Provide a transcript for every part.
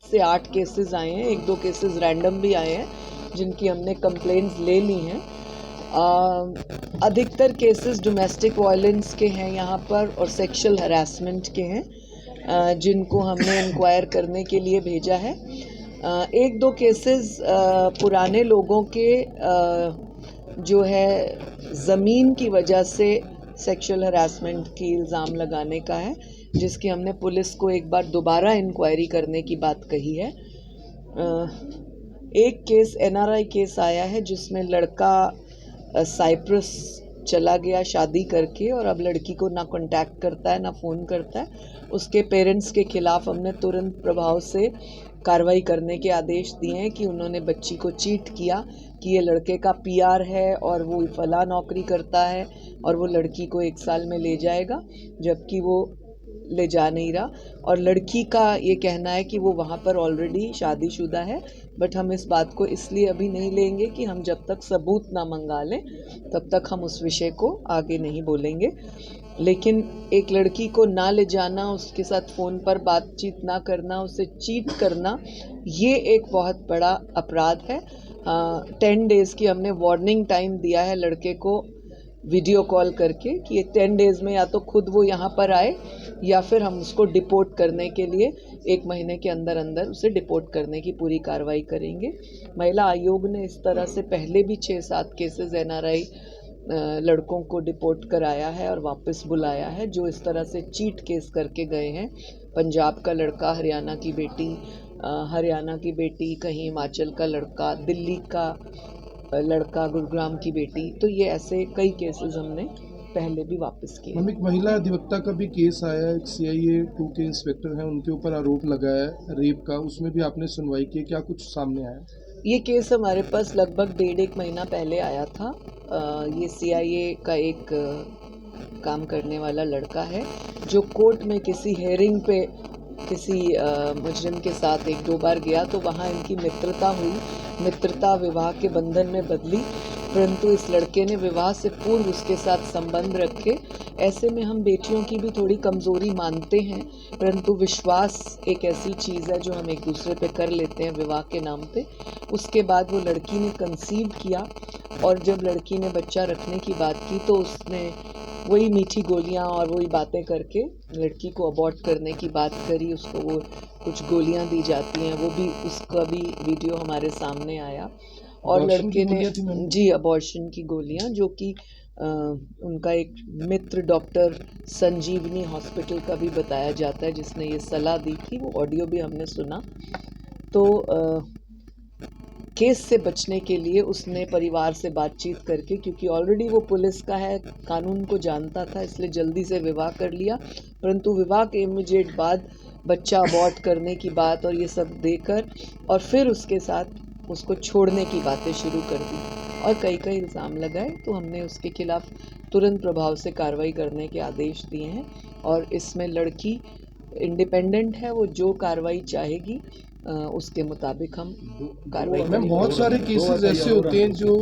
से 8 केसेस आए हैं, 1-2 केसेस रैंडम भी आए हैं जिनकी हमने कंप्लेंट्स ले ली हैं। अधिकतर केसेस डोमेस्टिक वायलेंस के हैं यहाँ पर और सेक्सुअल हरासमेंट के हैं, जिनको हमने इंक्वायर करने के लिए भेजा है। 1-2 केसेस पुराने लोगों के जो है ज़मीन की वजह से सेक्सुअल हरासमेंट की इल्ज़ाम लगाने का है, जिसकी हमने पुलिस को एक बार दोबारा इंक्वायरी करने की बात कही है। एक केस NRI केस आया है जिसमें लड़का साइप्रस चला गया शादी करके और अब लड़की को ना कांटेक्ट करता है ना फ़ोन करता है। उसके पेरेंट्स के ख़िलाफ़ हमने तुरंत प्रभाव से कार्रवाई करने के आदेश दिए हैं कि उन्होंने बच्ची को चीट किया कि ये लड़के का PR है और वो फलां नौकरी करता है और वो लड़की को 1 साल में ले जाएगा, जबकि वो ले जा नहीं रहा। और लड़की का ये कहना है कि वो वहाँ पर ऑलरेडी शादीशुदा है, बट हम इस बात को इसलिए अभी नहीं लेंगे कि हम जब तक सबूत ना मंगा लें तब तक हम उस विषय को आगे नहीं बोलेंगे। लेकिन एक लड़की को ना ले जाना, उसके साथ फ़ोन पर बातचीत ना करना, उसे चीट करना, ये एक बहुत बड़ा अपराध है। 10 डेज़ की हमने वार्निंग टाइम दिया है लड़के को वीडियो कॉल करके कि ये 10 डेज़ में या तो खुद वो यहाँ पर आए या फिर हम उसको डिपोर्ट करने के लिए 1 महीने के अंदर अंदर उसे डिपोर्ट करने की पूरी कार्रवाई करेंगे। महिला आयोग ने इस तरह से पहले भी 6-7 केसेस NRI लड़कों को डिपोर्ट कराया है और वापस बुलाया है, जो इस तरह से चीट केस करके गए हैं। पंजाब का लड़का, हरियाणा की बेटी, कहीं हिमाचल का लड़का, दिल्ली का लड़का, गुरुग्राम की बेटी, तो ये ऐसे कई केसेस हमने पहले भी वापस किए। एक महिला अधिवक्ता का भी केस आया है, CIA 2 के इंस्पेक्टर हैं, उनके ऊपर आरोप लगा है रेप का, उसमें भी आपने सुनवाई की, क्या कुछ सामने आया? ये केस हमारे पास लगभग 1.5 महीना पहले आया था। ये CIA का एक काम करने वाला लड़का है जो कोर्ट में किसी हेयरिंग पे किसी मुजरिम के साथ 1-2 बार गया, तो वहाँ इनकी मित्रता हुई। मित्रता विवाह के बंधन में बदली, परंतु इस लड़के ने विवाह से पूर्व उसके साथ संबंध रखे। ऐसे में हम बेटियों की भी थोड़ी कमज़ोरी मानते हैं, परंतु विश्वास एक ऐसी चीज़ है जो हम एक दूसरे पे कर लेते हैं विवाह के नाम पे। उसके बाद वो लड़की ने कंसीव किया और जब लड़की ने बच्चा रखने की बात की तो उसने वही मीठी गोलियां और वही बातें करके लड़की को अबॉर्ट करने की बात करी। उसको वो कुछ गोलियां दी जाती हैं, वो भी, उसका भी वीडियो हमारे सामने आया। और लड़के ने जी अबॉर्शन की गोलियां, जो कि उनका एक मित्र डॉक्टर संजीवनी हॉस्पिटल का भी बताया जाता है जिसने ये सलाह दी थी, वो ऑडियो भी हमने सुना। तो केस से बचने के लिए उसने परिवार से बातचीत करके, क्योंकि ऑलरेडी वो पुलिस का है, कानून को जानता था, इसलिए जल्दी से विवाह कर लिया। परंतु विवाह के इमीडिएट बाद बच्चा अबॉर्ट करने की बात और ये सब देकर और फिर उसके साथ उसको छोड़ने की बातें शुरू कर दी और कई इल्ज़ाम लगाए। तो हमने उसके खिलाफ़ तुरंत प्रभाव से कार्रवाई करने के आदेश दिए हैं और इसमें लड़की इंडिपेंडेंट है, वो जो कार्रवाई चाहेगी उसके मुताबिक हम कार्रवाई करेंगे। बहुत सारे केसेस ऐसे होते हैं जो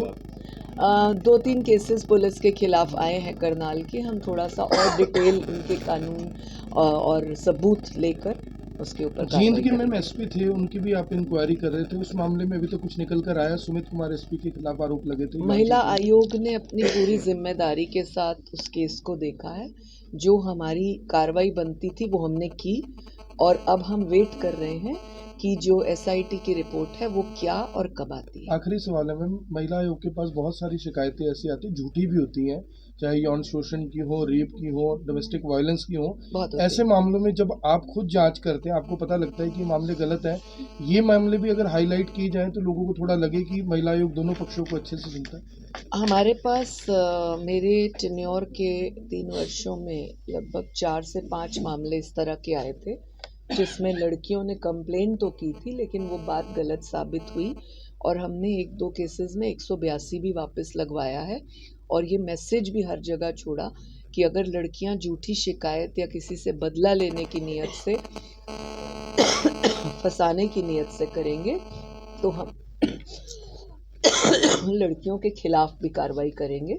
2-3 केसेस पुलिस के खिलाफ आए हैं करनाल के। हम थोड़ा सा और डिटेल उनके कानून और सबूत लेकर उसके ऊपर जींद के मैम SP थे, उनकी भी आप इंक्वायरी कर रहे थे, उस मामले में अभी तो कुछ निकल कर आया? सुमित कुमार SP के खिलाफ आरोप लगे थे। महिला आयोग ने अपनी पूरी जिम्मेदारी के साथ उस केस को देखा है। जो हमारी कार्रवाई बनती थी वो हमने की और अब हम वेट कर रहे हैं कि जो SIT की रिपोर्ट है वो क्या और कब आती है। आखिरी सवाल है मैम, महिला आयोग के पास बहुत सारी शिकायतें ऐसी आती हैं, झूठी भी होती हैं, चाहे यौन शोषण की हो, रेप की हो, डोमेस्टिक वायलेंस की हो। ऐसे मामलों में जब आप खुद जांच करते हैं, आपको पता लगता है कि मामले गलत हैं, ये मामले भी अगर हाईलाइट किए जाएं तो लोगों को थोड़ा लगे कि महिला आयोग दोनों पक्षों को अच्छे से सुनता है। हमारे पास मेरे टेन्योर के 3 वर्षों में लगभग 4 से 5 मामले इस तरह के आए थे, जिसमें लड़कियों ने कंप्लेंट तो की थी लेकिन वो बात गलत साबित हुई और हमने 1-2 केसेस में 182 भी वापस लगवाया है और ये मैसेज भी हर जगह छोड़ा कि अगर लड़कियां झूठी शिकायत या किसी से बदला लेने की नीयत से फंसाने की नीयत से करेंगे तो हम लड़कियों के खिलाफ भी कार्रवाई करेंगे।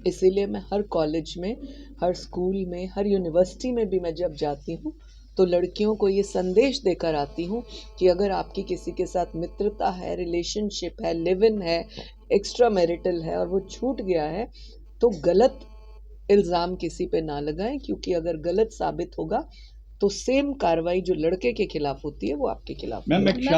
इसीलिए मैं हर कॉलेज में, हर स्कूल में, हर यूनिवर्सिटी में भी मैं जब जाती हूँ तो लड़कियों को ये संदेश देकर आती हूँ कि अगर आपकी किसी के साथ मित्रता है, रिलेशनशिप है, लिव इन है, एक्स्ट्रा मैरिटल है और वो छूट गया है, तो गलत इल्ज़ाम किसी पे ना लगाएं, क्योंकि अगर गलत साबित होगा तो सेम कार्रवाई जो लड़के के खिलाफ होती है वो आपके खिलाफ मैम होगी। एक